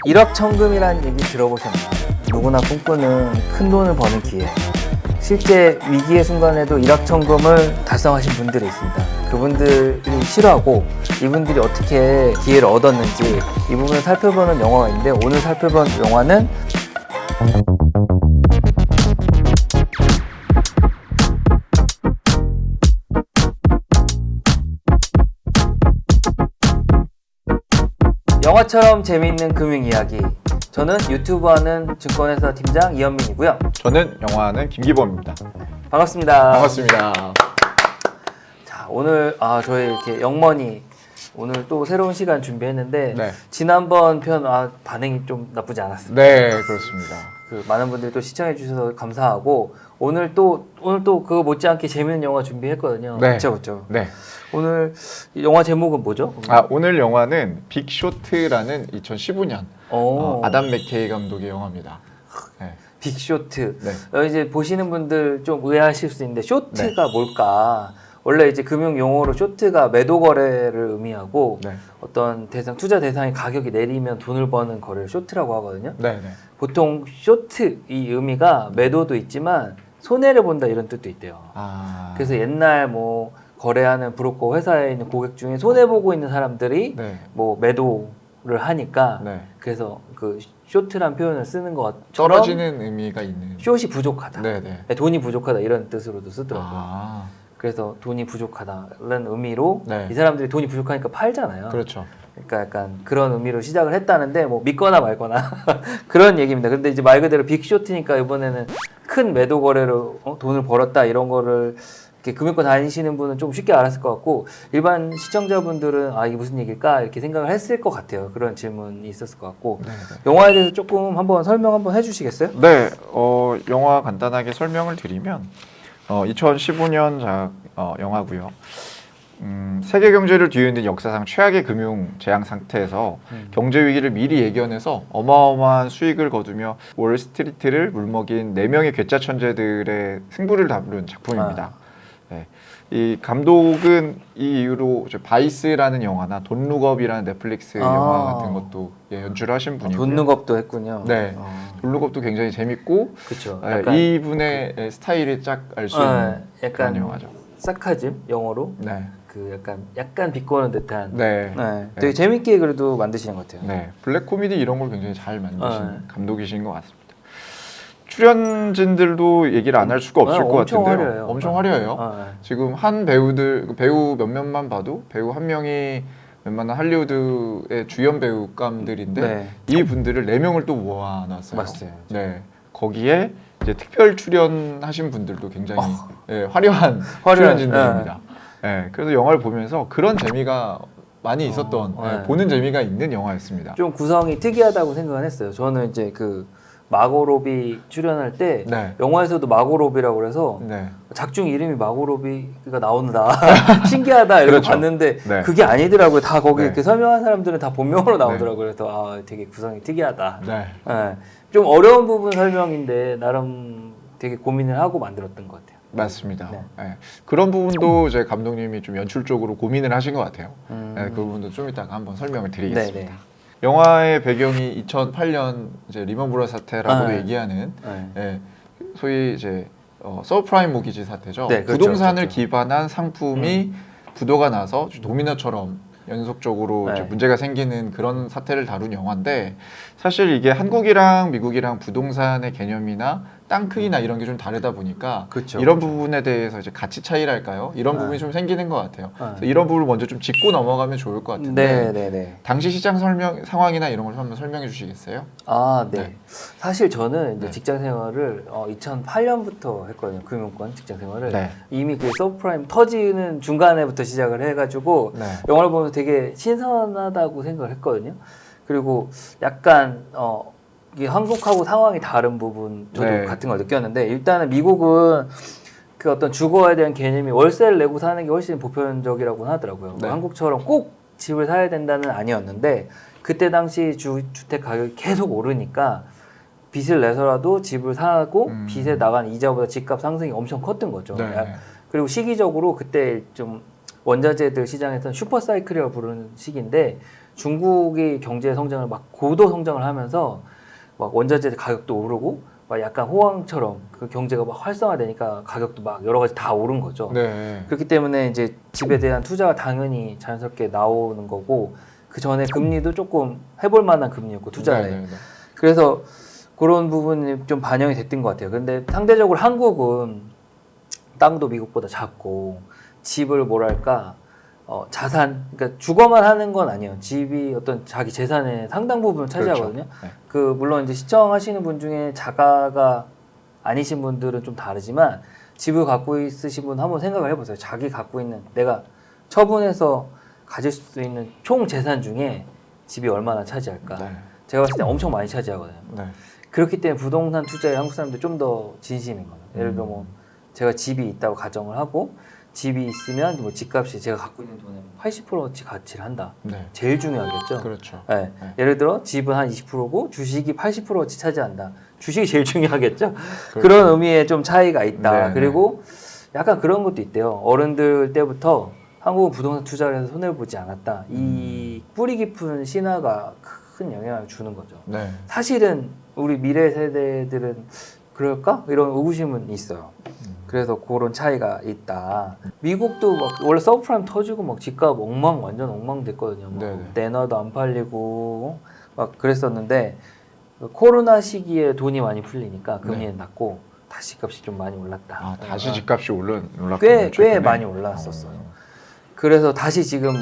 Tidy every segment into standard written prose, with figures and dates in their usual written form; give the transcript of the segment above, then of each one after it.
일확천금이라는 얘기 들어보셨나요? 누구나 꿈꾸는 큰 돈을 버는 기회. 실제 위기의 순간에도 일확천금을 달성하신 분들이 있습니다. 그분들이 싫어하고 이분들이 어떻게 기회를 얻었는지 이 부분을 살펴보는 영화가 있는데, 오늘 살펴본 영화는 영화처럼 재미있는 금융 이야기. 저는 유튜브 하는 증권회사 팀장 이현민이고요. 저는 영화하는 김기범입니다. 반갑습니다. 반갑습니다. 자, 오늘 저희 이렇게 영머니 오늘 또 새로운 시간 준비했는데 네. 지난번 편 반응이 좀 나쁘지 않았습니다. 네, 그렇습니다. 많은 분들이 또 시청해 주셔서 감사하고 오늘 또 그거 못지않게 재밌는 영화 준비했거든요. 네. 그렇죠. 네. 오늘 영화 제목은 뭐죠? 오늘 영화는 빅쇼트라는 2015년 아담 맥케이 감독의 영화입니다. 네. 빅쇼트. 네. 이제 보시는 분들 좀 의아하실 수 있는데 쇼트가 뭘까? 원래 이제 금융 용어로 쇼트가 매도 거래를 의미하고 네. 어떤 투자 대상의 가격이 내리면 돈을 버는 거래를 쇼트라고 하거든요. 네, 네. 보통 쇼트 이 의미가 매도도 있지만 손해를 본다 이런 뜻도 있대요. 그래서 옛날 뭐 거래하는 브로커 회사에 있는 고객 중에 손해 보고 있는 사람들이 네. 뭐 매도를 하니까 네. 그래서 그 쇼트란 표현을 쓰는 것처럼 떨어지는 의미가 있는. 숏이 부족하다. 네, 네. 돈이 부족하다 이런 뜻으로도 쓰더라고요. 그래서 돈이 부족하다는 의미로 네. 이 사람들이 돈이 부족하니까 팔잖아요. 그렇죠. 그러니까 약간 그런 의미로 시작을 했다는데 뭐 믿거나 말거나 그런 얘기입니다. 근데 이제 말 그대로 빅쇼트니까 이번에는 큰 매도 거래로 돈을 벌었다 이런 거를 이렇게 금융권 다니시는 분은 좀 쉽게 알았을 것 같고 일반 시청자분들은 이게 무슨 얘기일까 이렇게 생각을 했을 것 같아요. 그런 질문이 있었을 것 같고 네, 네. 영화에 대해서 조금 한번 설명 한번 해주시겠어요? 네, 영화 간단하게 설명을 드리면 2015년 영화고요. 세계 경제를 뒤흔든 역사상 최악의 금융 재앙 상태에서 경제 위기를 미리 예견해서 어마어마한 수익을 거두며 월스트리트를 물먹인 4명의 괴짜 천재들의 승부를 다룬 작품입니다. 네. 이 감독은 이 이후로 바이스라는 영화나 돈룩업이라는 넷플릭스 영화 같은 것도 연출하신 분이고요. 돈룩업도 했군요. 네, 돈룩업도 굉장히 재밌고, 그렇죠. 이분의 스타일이 쫙 알 수 있는 그런 영화죠. 사카즘 영어로. 네. 그 약간 비꼬는 듯한. 네. 되게 네. 재밌게 그래도 만드시는 것 같아요. 네. 블랙 코미디 이런 걸 굉장히 잘 만드신 감독이신 것 같습니다. 출연진들도 얘기를 안 할 수가 없을 것 엄청 같은데요. 화려해요. 엄청 화려해요. 지금 한 배우 몇몇만 봐도 배우 한 명이 웬만한 할리우드의 주연 배우감들인데 이 분들을 4명을 또 모아놨어요. 맞아요. 네. 거기에 이제 특별 출연하신 분들도 굉장히 화려한 출연진들입니다. 네, 그래서 영화를 보면서 그런 재미가 많이 있었던 보는 재미가 있는 영화였습니다. 좀 구성이 특이하다고 생각은 했어요. 저는 이제 그 마고 로비 출연할 때 영화에서도 마고 로비라고 그래서 작중 이름이 마고 로비가 나온다 신기하다 이렇게 그렇죠. 봤는데 그게 아니더라고요. 다 거기 이렇게 설명한 사람들은 다 본명으로 나오더라고요. 그래서 되게 구성이 특이하다. 좀 어려운 부분 설명인데 나름 되게 고민을 하고 만들었던 것 같아요. 맞습니다. 그런 부분도 이제 감독님이 좀 연출적으로 고민을 하신 것 같아요. 그 부분도 좀 이따가 한번 설명을 드리겠습니다. 영화의 배경이 2008년 이제 리먼 브러더스 사태라고도 얘기하는 소위 이제 서브프라임 모기지 사태죠. 부동산을 기반한 상품이 부도가 나서 도미노처럼 연속적으로 이제 문제가 생기는 그런 사태를 다룬 영화인데, 사실 이게 한국이랑 미국이랑 부동산의 개념이나 땅 크기나 이런 게 좀 다르다 보니까 이런 부분에 대해서 이제 가치 차이랄까요? 이런 부분이 좀 생기는 것 같아요. 그래서 이런 부분을 먼저 좀 짚고 넘어가면 좋을 것 같은데 당시 시장 상황이나 이런 걸 한번 설명해 주시겠어요? 사실 저는 이제 직장 생활을 2008년부터 했거든요. 금융권 직장 생활을. 이미 그 서브프라임 터지는 중간에부터 시작을 해가지고 영화를 보면서 되게 신선하다고 생각을 했거든요. 그리고 약간 이게 한국하고 상황이 다른 부분 저도 같은 걸 느꼈는데, 일단은 미국은 그 어떤 주거에 대한 개념이 월세를 내고 사는 게 훨씬 보편적이라고 하더라고요. 한국처럼 꼭 집을 사야 된다는 아니었는데 그때 당시 주택 가격이 계속 오르니까 빚을 내서라도 집을 사고 빚에 나간 이자보다 집값 상승이 엄청 컸던 거죠. 그리고 시기적으로 그때 좀 원자재들 시장에서는 슈퍼사이클이라고 부르는 시기인데 중국이 경제 성장을 막 고도 성장을 하면서 막 원자재 가격도 오르고 막 약간 호황처럼 그 경제가 막 활성화되니까 가격도 막 여러 가지 다 오른 거죠. 네. 그렇기 때문에 이제 집에 대한 투자가 당연히 자연스럽게 나오는 거고 그 전에 금리도 조금 해볼 만한 금리였고 투자에. 네. 그래서 그런 부분이 좀 반영이 됐던 것 같아요. 근데 상대적으로 한국은 땅도 미국보다 작고 집을 뭐랄까 자산, 그러니까 주거만 하는 건 아니에요. 집이 어떤 자기 재산의 상당 부분을 차지하거든요. 그렇죠. 네. 그 물론 이제 시청하시는 분 중에 자가가 아니신 분들은 좀 다르지만 집을 갖고 있으신 분 한번 생각을 해보세요. 자기 갖고 있는 내가 처분해서 가질 수 있는 총 재산 중에 집이 얼마나 차지할까? 네. 제가 봤을 때 엄청 많이 차지하거든요. 네. 그렇기 때문에 부동산 투자에 한국 사람들이 좀 더 진심인 거예요. 예를 들어 뭐 제가 집이 있다고 가정을 하고 집이 있으면 뭐 집값이 제가 갖고 있는 돈의 80%어치 가치를 한다. 네. 제일 중요하겠죠. 그렇죠. 네. 네. 예를 들어 집은 한 20%고 주식이 80%어치 차지한다. 주식이 제일 중요하겠죠. 그렇죠. 그런 의미의 좀 차이가 있다. 네, 그리고 약간 그런 것도 있대요. 어른들 때부터 한국은 부동산 투자를 해서 손해를 보지 않았다. 이 뿌리 깊은 신화가 큰 영향을 주는 거죠. 네. 사실은 우리 미래 세대들은 그럴까? 이런 의구심은 있어요. 그래서 그런 차이가 있다. 미국도 막 원래 서브프라임 터지고 막 집값 완전 엉망됐거든요. 네네. 내놔도 안 팔리고 막 그랬었는데 코로나 시기에 돈이 많이 풀리니까 금리는 낮고 다시 집값이 좀 많이 올랐다. 아, 다시 집값이 올랐군요. 꽤 최근에. 많이 올랐었어요. 그래서 다시 지금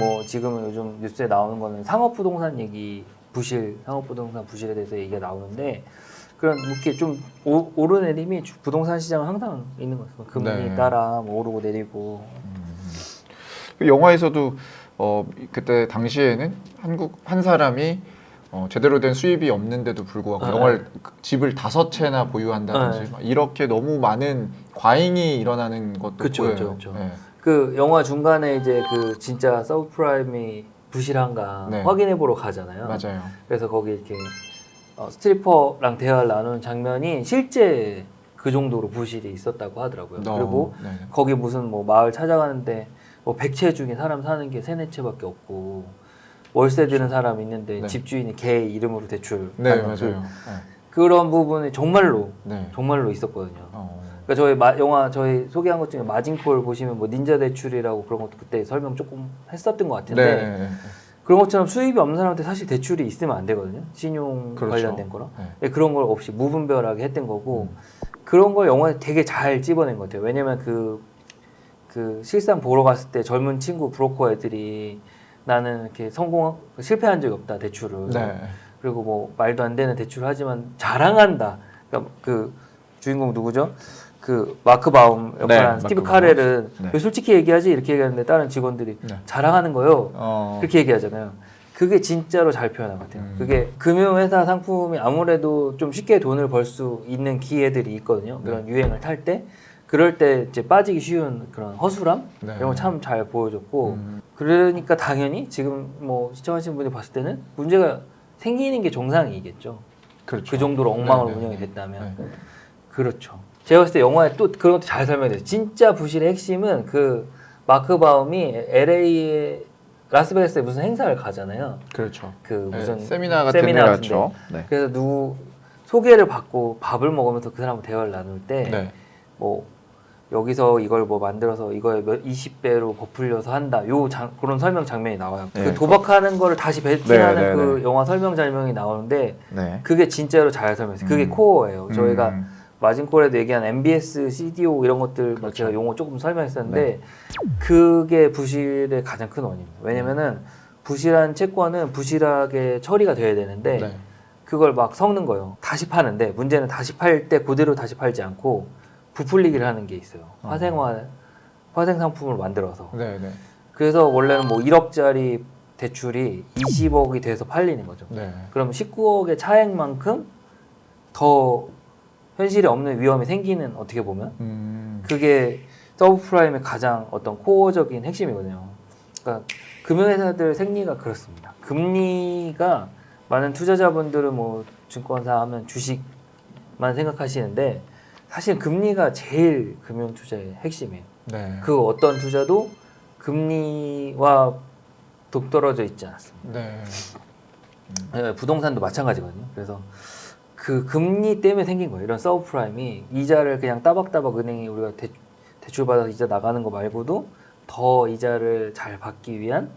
요즘 뉴스에 나오는 거는 상업부동산 얘기 상업부동산 부실에 대해서 얘기가 나오는데 그런 이렇게 좀 오르내림이 부동산 시장은 항상 있는 것 같아요. 금리 네. 따라 뭐 오르고 내리고. 그 영화에서도 그때 당시에는 한 사람이 제대로 된 수입이 없는데도 불구하고 집을 5채나 보유한다든지 막 이렇게 너무 많은 과잉이 일어나는 것도 그쵸, 보여요. 그쵸. 네. 그 영화 중간에 이제 그 진짜 서브프라임이 부실한가 네. 확인해 보러 가잖아요. 맞아요. 그래서 거기 이렇게 스트리퍼랑 대화를 나누는 장면이 실제 그 정도로 부실이 있었다고 하더라고요. 그리고 네. 거기 무슨 뭐 마을 찾아가는데 뭐 100채 중에 사람 사는 게 3-4채밖에 없고 월세 드는 사람이 있는데 네. 집주인이 걔 이름으로 대출 네, 받는 맞아요. 그런 부분이 정말로 네. 있었거든요. 그러니까 저희 소개한 것 중에 마진콜 보시면 뭐 닌자 대출이라고 그런 것도 그때 설명 조금 했었던 것 같은데 네. 그런 것처럼 수입이 없는 사람한테 사실 대출이 있으면 안 되거든요. 신용 그렇죠. 관련된 거라. 네. 그런 걸 없이 무분별하게 했던 거고 그런 걸 영화에 되게 잘 찝어낸 것 같아요. 왜냐면 그 실상 보러 갔을 때 젊은 친구 브로커 애들이 나는 이렇게 실패한 적이 없다 대출을. 네. 그리고 뭐 말도 안 되는 대출을 하지만 자랑한다. 그러니까 그 주인공 누구죠? 그 마크 바움 역할한 네, 스티브 마크 카렐은 네. 왜 솔직히 얘기하지 이렇게 얘기하는데 다른 직원들이 네. 자랑하는 거요. 그렇게 얘기하잖아요. 그게 진짜로 잘 표현한 것 같아요. 그게 금융회사 상품이 아무래도 좀 쉽게 돈을 벌 수 있는 기회들이 있거든요. 그런 유행을 탈 때. 그럴 때 이제 빠지기 쉬운 그런 허술함 네. 이런 거 참 잘 보여줬고 그러니까 당연히 지금 뭐 시청하시는 분이 봤을 때는 문제가 생기는 게 정상이겠죠. 그렇죠. 그 정도로 엉망으로 네, 네. 운영이 됐다면 네. 그렇죠. 제가 봤을 때 영화에 또 그런 것도 잘 설명돼요. 진짜 부실의 핵심은 그 마크 바움이 LA에 라스베가스에 무슨 행사를 가잖아요. 그렇죠. 그 무슨 세미나 같은 데 같은데. 갔죠. 네. 그래서 누구 소개를 받고 밥을 먹으면서 그 사람과 대화를 나눌 때 네. 뭐 여기서 이걸 뭐 만들어서 이거에 20배로 버풀려서 한다. 그런 설명 장면이 나와요. 네. 그 도박하는 거를 다시 배팅하는 네, 네, 그 네. 영화 설명 장면이 나오는데 네. 그게 진짜로 잘 설명했어요. 그게 코어예요. 저희가 음. 마진콜에도 얘기한 MBS, CDO 이런 것들 그렇죠. 제가 용어 조금 설명했었는데 그게 부실의 가장 큰 원인입니다. 왜냐면은 부실한 채권은 부실하게 처리가 돼야 되는데 네. 그걸 막 섞는 거예요. 다시 파는데 문제는 다시 팔 때 그대로 다시 팔지 않고 부풀리기를 하는 게 있어요. 화생 상품을 만들어서. 네, 네. 그래서 원래는 뭐 1억짜리 대출이 20억이 돼서 팔리는 거죠. 네. 그럼 19억의 차액만큼 더 현실에 없는 위험이 생기는 어떻게 보면 그게 서브프라임의 가장 어떤 코어적인 핵심이거든요. 그러니까 금융회사들 생리가 그렇습니다. 금리가 많은 투자자분들은 뭐 증권사 하면 주식만 생각하시는데 사실 금리가 제일 금융 투자의 핵심이에요. 네. 그 어떤 투자도 금리와 동떨어져 있지 않습니다. 네. 네, 부동산도 마찬가지거든요. 그래서 그 금리 때문에 생긴 거예요. 이런 서브프라임이 이자를 그냥 따박따박 은행이 우리가 대출 받아서 이자 나가는 거 말고도 더 이자를 잘 받기 위한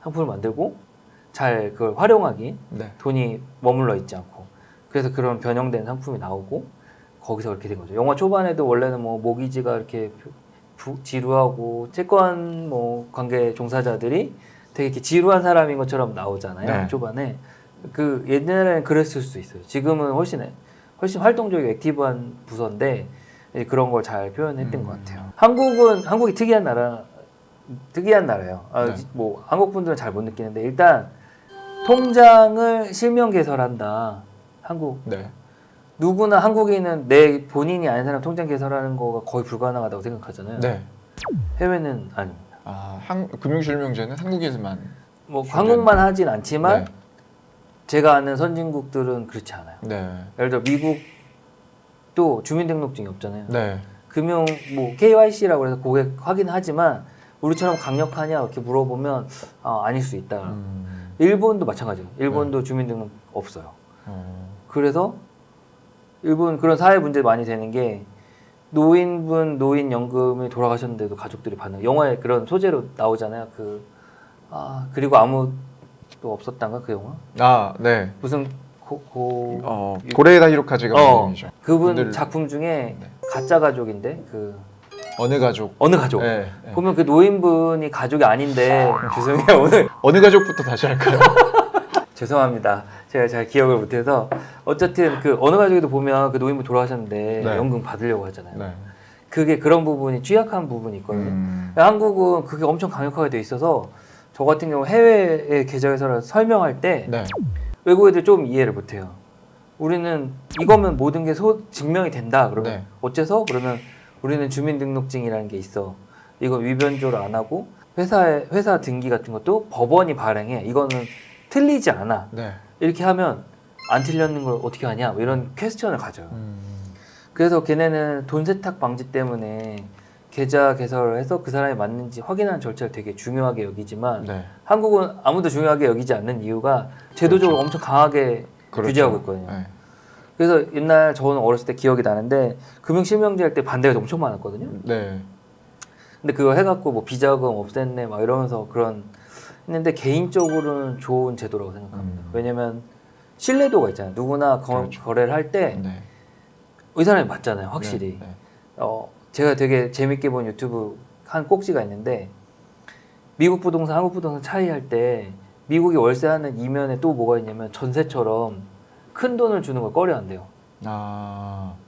상품을 만들고 잘 그걸 활용하기 네. 돈이 머물러 있지 않고 그래서 그런 변형된 상품이 나오고 거기서 그렇게 된 거죠. 영화 초반에도 원래는 뭐 모기지가 이렇게 지루하고 채권 뭐 관계 종사자들이 되게 이렇게 지루한 사람인 것처럼 나오잖아요. 네. 초반에 그 옛날에는 그랬을 수 있어요. 지금은 훨씬 활동적이고 액티브한 부서인데 그런 걸 잘 표현했던 것 같아요. 한국이 특이한 나라예요. 네. 뭐 한국 분들은 잘 못 느끼는데 일단 통장을 실명 개설한다. 한국 네. 누구나 한국인은 내 본인이 아닌 사람 통장 개설하는 거가 거의 불가능하다고 생각하잖아요. 네. 해외는 아닙니다. 금융실명제는 한국에서만 뭐 한국만 하진 않지만 네. 제가 아는 선진국들은 그렇지 않아요. 네. 예를 들어 미국도 주민등록증이 없잖아요. 네. 금융 뭐 KYC라고 해서 고객 확인하지만 우리처럼 강력하냐 이렇게 물어보면 아닐 수 있다. 일본도 마찬가지예요. 일본도 주민등록 없어요. 그래서 일본 그런 사회 문제 많이 되는 게 노인연금이 돌아가셨는데도 가족들이 받는 영화에 그런 소재로 나오잖아요. 그리고 아무도 없었단가 그 영화? 네. 무슨 고레에다 히로카즈 감독님이죠. 그분 작품 중에 네. 가짜 가족인데 어느 가족. 네. 보면 그 노인분이 가족이 아닌데 죄송해요 오늘 어느 가족부터 다시 할까요? 죄송합니다. 제가 잘 기억을 못해서 어쨌든 그 어느 가족에도 보면 그 노인분 돌아가셨는데 네. 연금 받으려고 하잖아요. 네. 그게 그런 부분이 취약한 부분이 있거든요. 한국은 그게 엄청 강력하게 돼 있어서 저 같은 경우 해외의 계좌에서 설명할 때 네. 외국 애들 좀 이해를 못해요. 우리는 이거면 모든 게 증명이 된다. 그러면 네. 어째서? 그러면 우리는 주민등록증이라는 게 있어. 이거 위변조를 안 하고 회사 등기 같은 것도 법원이 발행해. 이거는 틀리지 않아. 네. 이렇게 하면 안 틀렸는 걸 어떻게 하냐? 뭐 이런 퀘스천을 가져요. 그래서 걔네는 돈 세탁 방지 때문에 계좌 개설을 해서 그 사람이 맞는지 확인하는 절차를 되게 중요하게 여기지만 네. 한국은 아무도 중요하게 여기지 않는 이유가 제도적으로 그렇죠. 엄청 강하게 규제하고 있거든요. 네. 그래서 옛날 저는 어렸을 때 기억이 나는데 금융실명제 할 때 반대가 엄청 많았거든요. 네. 근데 그거 해갖고 뭐 비자금 없앴네 막 이러면서 했는데 개인적으로는 좋은 제도라고 생각합니다. 왜냐면 신뢰도가 있잖아요. 누구나 그렇죠. 거래를 할 때 이 네. 사람이 맞잖아요. 확실히. 네. 제가 되게 재밌게 본 유튜브 한 꼭지가 있는데 미국 부동산, 한국 부동산 차이할 때 미국이 월세하는 이면에 또 뭐가 있냐면 전세처럼 큰 돈을 주는 걸 꺼려한대요.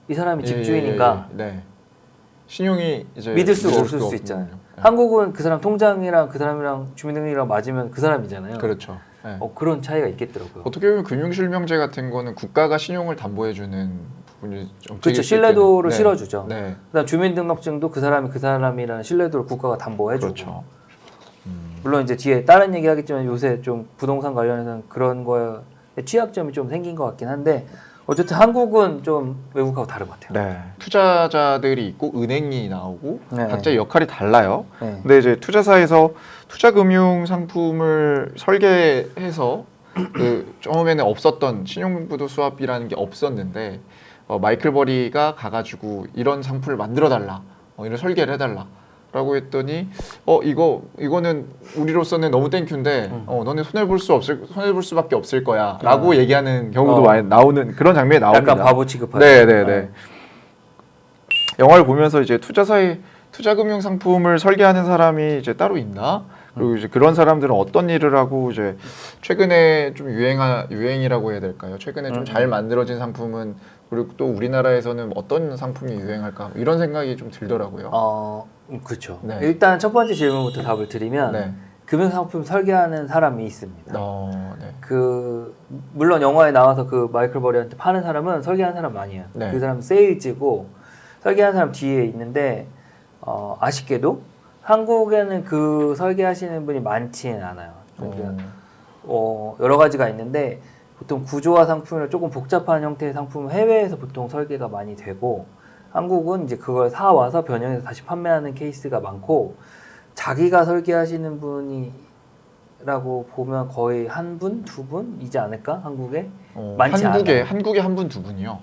이 사람이 집주인인가 네. 신용이 이제 믿을 수가 없을 수 있잖아요. 네. 한국은 그 사람 통장이랑 그 사람이랑 주민등록이랑 맞으면 그 사람이잖아요. 그렇죠. 네. 그런 차이가 있겠더라고요. 어떻게 보면 금융실명제 같은 거는 국가가 신용을 담보해주는 부분이 좀 그렇죠. 신뢰도를 네. 실어주죠. 네. 그다음 주민등록증도 그 사람이라는 신뢰도를 국가가 담보해주고. 그렇죠. 물론 이제 뒤에 다른 얘기 하겠지만 요새 좀 부동산 관련해서는 그런 거에 취약점이 좀 생긴 것 같긴 한데 어쨌든 한국은 좀 외국하고 다른 것 같아요. 네. 투자자들이 있고 은행이 나오고 네. 각자의 역할이 달라요. 네. 근데 이제 투자사에서 투자금융 상품을 설계해서 처음에는 없었던 신용부도 수합이라는 게 없었는데 마이클 버리가 가가지고 이런 상품을 만들어 달라, 이런 설계를 해달라. 라고 했더니 이거는 우리로서는 너무 땡큐인데 너네 손해볼 수밖에 없을 거야 라고 얘기하는 경우도 많이 나오는 그런 장면이 나옵니다. 약간 바보 취급하는. 네네네. 영화를 보면서 이제 투자금융 상품을 설계하는 사람이 이제 따로 있나? 그리고 이제 그런 사람들은 어떤 일을 하고 이제 최근에 좀 유행이라고 해야 될까요? 최근에 좀 잘 만들어진 상품은 그리고 또 우리나라에서는 어떤 상품이 유행할까? 이런 생각이 좀 들더라고요. 그렇죠. 네. 일단 첫 번째 질문부터 답을 드리면 네. 금융상품 설계하는 사람이 있습니다. 네. 물론 영화에 나와서 그 마이클 버리한테 파는 사람은 설계하는 사람 아니에요. 네. 그 사람은 세일즈고 설계하는 사람 뒤에 있는데 아쉽게도 한국에는 그 설계하시는 분이 많지는 않아요. 그러니까 여러 가지가 있는데 보통 구조화 상품이나 조금 복잡한 형태의 상품은 해외에서 보통 설계가 많이 되고 한국은 이제 그걸 사와서 변형해서 다시 판매하는 케이스가 많고 자기가 설계하시는 분이 라고 보면 거의 한 분, 두 분이지 않을까? 한국에? 많지 한국에 않아요. 한국에 한 분, 두 분이요.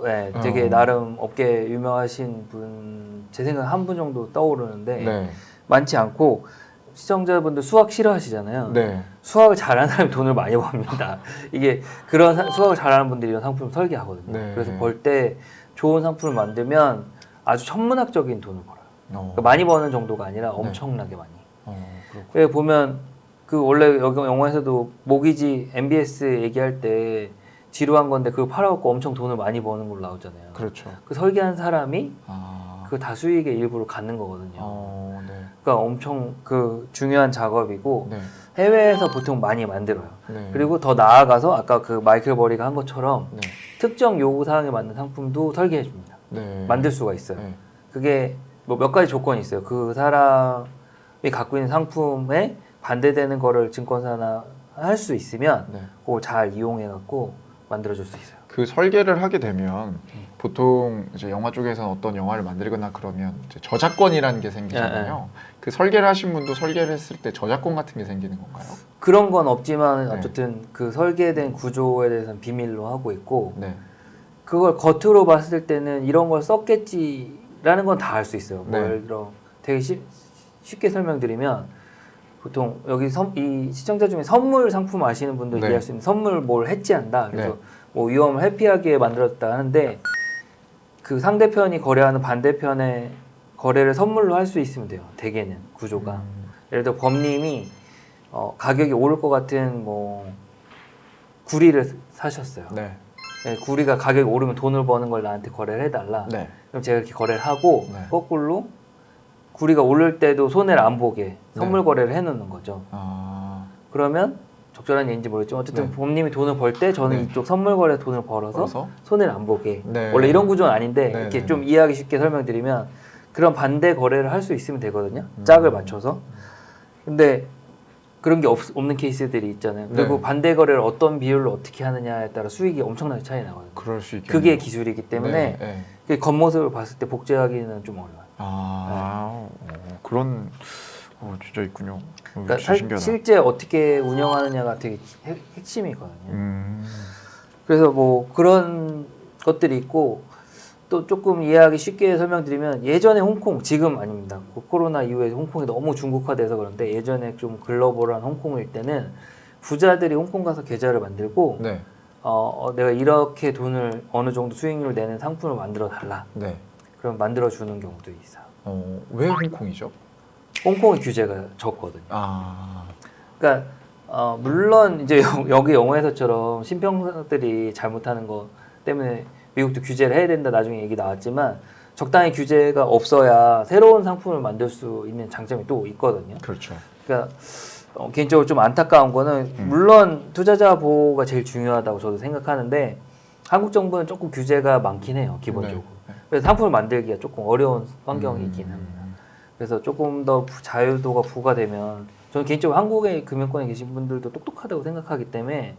네, 되게 나름 업계 유명하신 분, 제 생각에 한 분 정도 떠오르는데 네. 많지 않고 시청자분들 수학 싫어하시잖아요. 네. 수학을 잘하는 사람이 돈을 많이 법니다. 이게 그런 수학을 잘하는 분들이 이런 상품을 설계하거든요. 네. 그래서 벌 때 좋은 상품을 만들면 아주 천문학적인 돈을 벌어요. 그러니까 어. 많이 버는 정도가 아니라 엄청나게 많이. 그렇구나. 그래 보면 그 원래 여기 영화에서도 모기지 MBS 얘기할 때 지루한 건데 그걸 팔아갖고 엄청 돈을 많이 버는 걸로 나오잖아요. 그렇죠. 그 설계한 사람이 아. 그 다수익의 일부를 갖는 거거든요. 네. 그러니까 엄청 그 중요한 작업이고 네. 해외에서 보통 많이 만들어요. 네. 그리고 더 나아가서 아까 그 마이클 버리가 한 것처럼 네. 특정 요구 사항에 맞는 상품도 설계해 줍니다. 네. 만들 수가 있어요. 네. 그게 뭐 몇 가지 조건이 있어요. 그 사람이 갖고 있는 상품에 반대되는 거를 증권사나 할 수 있으면 네. 그걸 잘 이용해 갖고 만들어 줄 수 있어요. 그 설계를 하게 되면 보통 이제 영화 쪽에서는 어떤 영화를 만들거나 그러면 이제 저작권이라는 게 생기잖아요. 그 설계를 하신 분도 설계를 했을 때 저작권 같은 게 생기는 건가요? 그런 건 없지만 네. 어쨌든 그 설계된 구조에 대해서는 비밀로 하고 있고 네. 그걸 겉으로 봤을 때는 이런 걸 썼겠지라는 건 다 알 수 있어요. 뭐 네. 예를 들어 되게 쉽게 설명드리면 보통 여기 이 시청자 중에 선물 상품 아시는 분들 네. 이해할 수 있는 선물 뭘 해지한다. 그래서 네. 뭐 위험을 회피하게 만들었다 하는데 그 상대편이 거래하는 반대편의 거래를 선물로 할 수 있으면 돼요. 대개는 구조가. 예를 들어 범님이 가격이 오를 것 같은 뭐 구리를 사셨어요. 네. 네, 구리가 가격이 오르면 돈을 버는 걸 나한테 거래를 해달라. 네. 그럼 제가 이렇게 거래를 하고 네. 거꾸로 구리가 오를 때도 손해를 안 보게 선물 네. 거래를 해놓는 거죠. 아. 그러면 적절한 얘기인지 모르겠지만 어쨌든 네. 범님이 돈을 벌 때 저는 네. 이쪽 선물 거래 돈을 벌어서 손해를 안 보게. 네. 원래 이런 구조는 아닌데 네, 이렇게 네, 좀 네. 이해하기 쉽게 설명드리면 그런 반대 거래를 할 수 있으면 되거든요. 짝을 맞춰서. 근데 그런 게 없는 케이스들이 있잖아요. 그리고 네. 반대 거래를 어떤 비율로 어떻게 하느냐에 따라 수익이 엄청나게 차이 나거든요. 그럴 수 있겠네요. 그게 기술이기 때문에 네. 네. 그 겉모습을 봤을 때 복제하기는 좀 어려워요. 그런 진짜 있군요. 그러니까 진짜 신기하다. 실제 어떻게 운영하느냐가 되게 핵심이거든요. 그래서 뭐 그런 것들이 있고 또 조금 이해하기 쉽게 설명드리면 예전에 홍콩, 지금 아닙니다. 코로나 이후에 홍콩이 너무 중국화돼서 그런데 예전에 좀 글로벌한 홍콩일 때는 부자들이 홍콩 가서 계좌를 만들고 네. 내가 이렇게 돈을 어느 정도 수익률을 내는 상품을 만들어 달라. 네. 그럼 만들어 주는 경우도 있어요. 왜 홍콩이죠? 홍콩의 규제가 적거든요. 아. 그러니까 물론 이제 여기 영화에서처럼 신평들이 잘못하는 거 때문에 미국도 규제를 해야 된다 나중에 얘기 나왔지만 적당히 규제가 없어야 새로운 상품을 만들 수 있는 장점이 또 있거든요. 그렇죠. 그러니까 개인적으로 좀 안타까운 거는 물론 투자자 보호가 제일 중요하다고 저도 생각하는데 한국 정부는 조금 규제가 많긴 해요, 기본적으로. 네. 그래서 상품을 만들기가 조금 어려운 환경이긴 합니다. 그래서 조금 더 자유도가 부과되면 저는 개인적으로 한국의 금융권에 계신 분들도 똑똑하다고 생각하기 때문에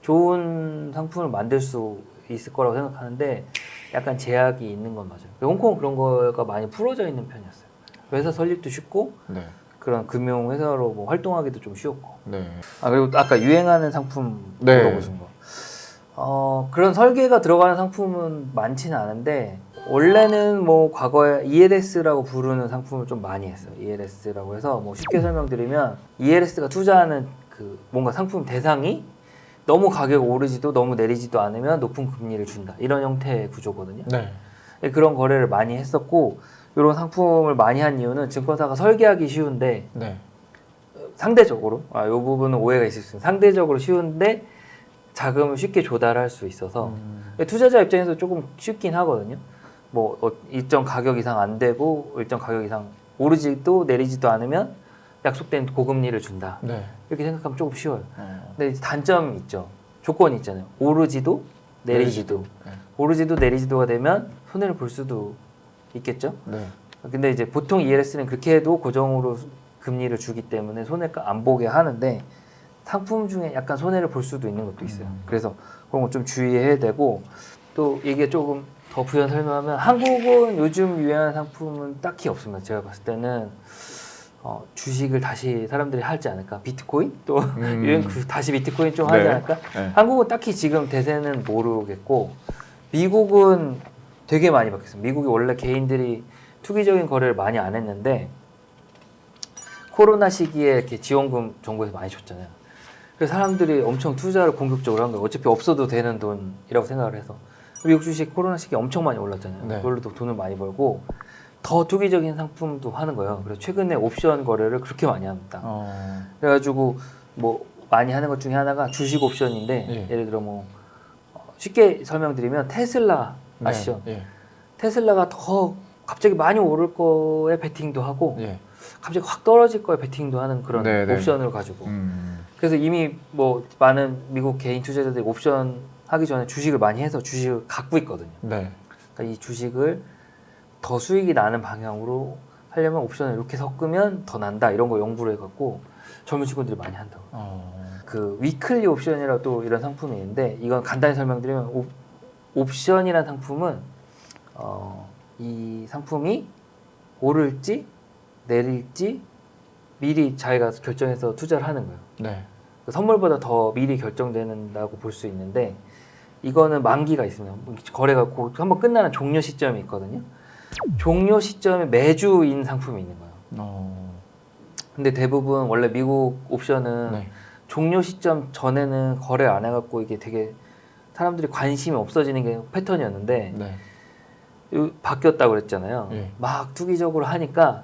좋은 상품을 만들 수 있을 거라고 생각하는데 약간 제약이 있는 건 맞아요. 홍콩은 그런 거가 많이 풀어져 있는 편이었어요. 회사 설립도 쉽고 네. 그런 금융 회사로 뭐 활동하기도 좀 쉬웠고. 네. 그리고 아까 유행하는 상품 네. 물어보신 거. 그런 설계가 들어가는 상품은 많지는 않은데 원래는 뭐 과거에 ELS라고 부르는 상품을 좀 많이 했어요. ELS라고 해서 뭐 쉽게 설명드리면 ELS가 투자하는 그 뭔가 상품 대상이 너무 가격 오르지도 너무 내리지도 않으면 높은 금리를 준다. 이런 형태의 구조거든요. 네. 그런 거래를 많이 했었고 이런 상품을 많이 한 이유는 증권사가 설계하기 쉬운데 네. 상대적으로 이 부분은 오해가 있을 수 있어요. 상대적으로 쉬운데 자금을 쉽게 조달할 수 있어서 투자자 입장에서 조금 쉽긴 하거든요. 뭐 일정 가격 이상 안 되고 일정 가격 이상 오르지도 내리지도 않으면 약속된 고금리를 준다. 네. 이렇게 생각하면 조금 쉬워요. 근데 단점이 있죠. 조건이 있잖아요. 오르지도 내리지도. 네. 오르지도 내리지도가 되면 손해를 볼 수도 있겠죠. 네. 근데 이제 보통 ELS는 그렇게 해도 고정으로 금리를 주기 때문에 손해를 안 보게 하는데 상품 중에 약간 손해를 볼 수도 있는 것도 있어요. 그래서 그런 거 좀 주의해야 되고 또 이게 조금 더 부연 설명하면 한국은 요즘 유행하는 상품은 딱히 없습니다. 제가 봤을 때는 주식을 다시 사람들이 하지 않을까? 비트코인? 또 유행 다시 비트코인 좀 하지 네. 않을까? 네. 한국은 딱히 지금 대세는 모르겠고 미국은 되게 많이 바뀌었어요. 미국이 원래 개인들이 투기적인 거래를 많이 안 했는데 코로나 시기에 이렇게 지원금 정부에서 많이 줬잖아요. 그래서 사람들이 엄청 투자를 공격적으로 한 거예요. 어차피 없어도 되는 돈이라고 생각을 해서. 미국 주식 코로나 시기에 엄청 많이 올랐잖아요. 네. 그걸로도 돈을 많이 벌고 더 투기적인 상품도 하는 거예요. 그래서 최근에 옵션 거래를 그렇게 많이 합니다. 그래가지고 뭐 많이 하는 것 중에 하나가 주식 옵션인데 예. 예를 들어 뭐 쉽게 설명드리면 테슬라 아시죠? 네. 예. 테슬라가 더 갑자기 많이 오를 거에 베팅도 하고 예. 갑자기 확 떨어질 거에 베팅도 하는 그런 네, 네. 옵션을 가지고 그래서 이미 뭐 많은 미국 개인 투자자들이 옵션 하기 전에 주식을 많이 해서 주식을 갖고 있거든요. 네. 그러니까 이 주식을 더 수익이 나는 방향으로 하려면 옵션을 이렇게 섞으면 더 난다 이런 거 연구를 해갖고 젊은 친구들이 많이 한다고. 그 위클리 옵션이라고 또 이런 상품이 있는데 이건 간단히 설명드리면 옵션이라는 상품은 이 상품이 오를지 내릴지 미리 자기가 결정해서 투자를 하는 거예요. 네. 선물보다 더 미리 결정된다고 볼 수 있는데 이거는 만기가 있습니다. 거래가 곧 한번 끝나는 종료 시점이 있거든요. 종료 시점에 매주인 상품이 있는 거예요. 근데 대부분 원래 미국 옵션은 네. 종료 시점 전에는 거래를 안 해갖고 이게 되게 사람들이 관심이 없어지는 게 패턴이었는데 네. 바뀌었다고 그랬잖아요. 예. 막 투기적으로 하니까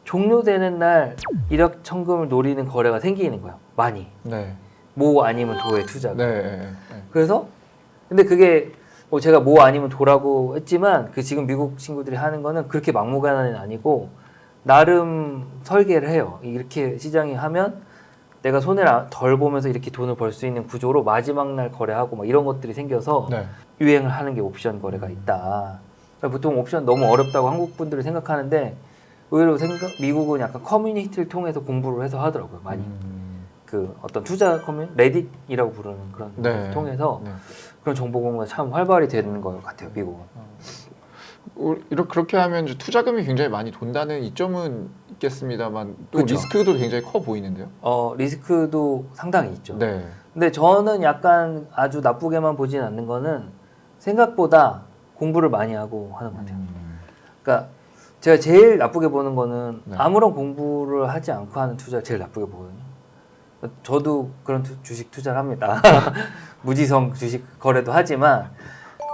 종료되는 날 일확천금을 노리는 거래가 생기는 거예요. 많이. 네. 모 아니면 도의 투자가. 네. 네. 그래서 근데 그게 뭐 제가 뭐 아니면 도라고 했지만 그 지금 미국 친구들이 하는 거는 그렇게 막무가내는 아니고 나름 설계를 해요. 이렇게 시장이 하면 내가 손해를 덜 보면서 이렇게 돈을 벌 수 있는 구조로 마지막 날 거래하고 막 이런 것들이 생겨서 네. 유행을 하는 게 옵션 거래가 있다. 그러니까 보통 옵션 너무 어렵다고 한국 분들이 생각하는데 의외로 미국은 약간 커뮤니티를 통해서 공부를 해서 하더라고요. 많이. 그 어떤 투자 커뮤니티, 레딧이라고 부르는 그런 네. 것을 통해서 네. 그런 정보 공부가 참 활발히 되는 것 같아요. 미국은. 이렇게 그렇게 하면 이제 투자금이 굉장히 많이 돈다는 이점은 있겠습니다만 또 그쵸. 리스크도 굉장히 커 보이는데요. 리스크도 상당히 있죠. 네. 근데 저는 약간 아주 나쁘게만 보진 않는 거는 생각보다 공부를 많이 하고 하는 것 같아요. 그러니까 제가 제일 나쁘게 보는 거는 네. 아무런 공부를 하지 않고 하는 투자를 제일 나쁘게 보거든요. 저도 그런 주식 투자를 합니다. 무지성 주식 거래도 하지만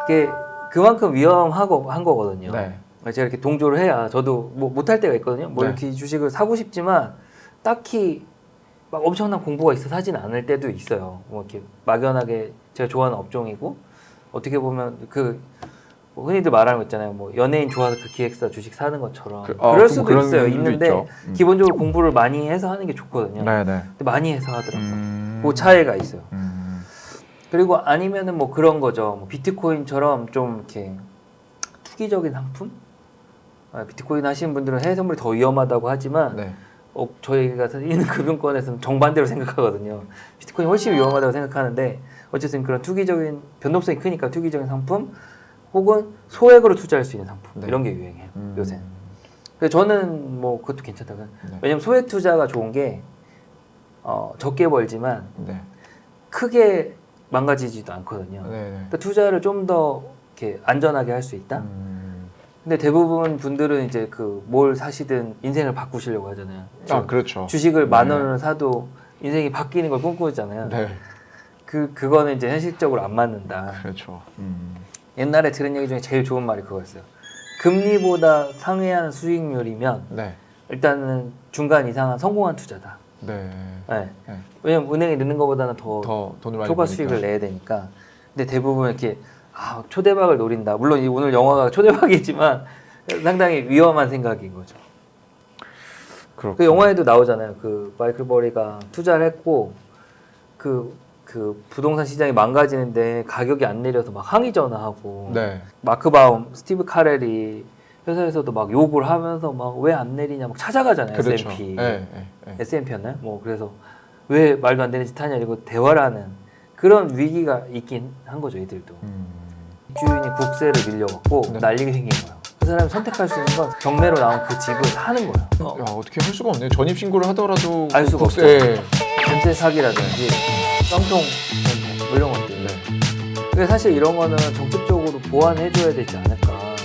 그게 그만큼 위험한 거거든요. 네. 제가 이렇게 동조를 해야 저도 뭐 못할 때가 있거든요. 뭐 네. 이렇게 주식을 사고 싶지만 딱히 막 엄청난 공부가 있어서 사진 않을 때도 있어요. 뭐 이렇게 막연하게 제가 좋아하는 업종이고 어떻게 보면 뭐 흔히들 말하는 거 있잖아요. 뭐 연예인 좋아서 그 기획사 주식 사는 것처럼 그럴 수도 그런 있어요. 분들도 있는데 있죠. 기본적으로 공부를 많이 해서 하는 게 좋거든요. 네. 근데 많이 해서 하더라고요. 그 차이가 있어요. 그리고 아니면은 뭐 그런 거죠. 뭐 비트코인처럼 좀 이렇게 투기적인 상품? 비트코인 하시는 분들은 해외 선물이 더 위험하다고 하지만 네. 저희가 있는 금융권에서는 정반대로 생각하거든요. 비트코인이 훨씬 위험하다고 생각하는데 어쨌든 그런 투기적인 변동성이 크니까 투기적인 상품 혹은 소액으로 투자할 수 있는 상품 네. 이런 게 유행해요. 요새. 그래서 저는 뭐 그것도 괜찮다고. 네. 왜냐면 소액 투자가 좋은 게 적게 벌지만 네. 크게 망가지지도 않거든요. 네. 그러니까 투자를 좀 더 이렇게 안전하게 할 수 있다. 근데 대부분 분들은 이제 뭘 사시든 인생을 바꾸시려고 하잖아요. 그렇죠. 주식을 네. 10,000원을 사도 인생이 바뀌는 걸 꿈꾸잖아요. 네. 그거는 이제 현실적으로 안 맞는다. 그렇죠. 옛날에 들은 얘기 중에 제일 좋은 말이 그거였어요. 금리보다 상회하는 수익률이면 네. 일단은 중간 이상한 성공한 투자다. 네. 네. 네. 왜냐면 은행에 넣는 것보다는 더 돈을 많이 초과 버니까. 수익을 내야 되니까. 근데 대부분 이렇게 초대박을 노린다. 물론 오늘 영화가 초대박이지만 상당히 위험한 생각인 거죠. 그 영화에도 나오잖아요. 그 마이클 버리가 투자를 했고 그 부동산 시장이 망가지는데 가격이 안 내려서 막 항의 전화하고 네. 마크 바움, 스티브 카렐이 회사에서도 막 욕을 하면서 막 왜 안 내리냐 막 찾아가잖아요. 그렇죠. S&P. 네. S&P였나요? 뭐 그래서 왜 말도 안 되는 짓 하냐 이러고 대화를 하는 그런 위기가 있긴 한 거죠. 이들도. 주인이 국세를 밀려갖고 네. 난리가 생긴 거예요. 그 사람이 선택할 수 있는 건 경매로 나온 그 집을 사는 거예요. 야, 어떻게 할 수가 없네. 전입 신고를 하더라도 알 수가 없죠. 예. 전세 사기라든지 깡통 전세 뭐 이런 것들. 근데 사실 이런 거는 정책적으로 보완해줘야 되지 않을까.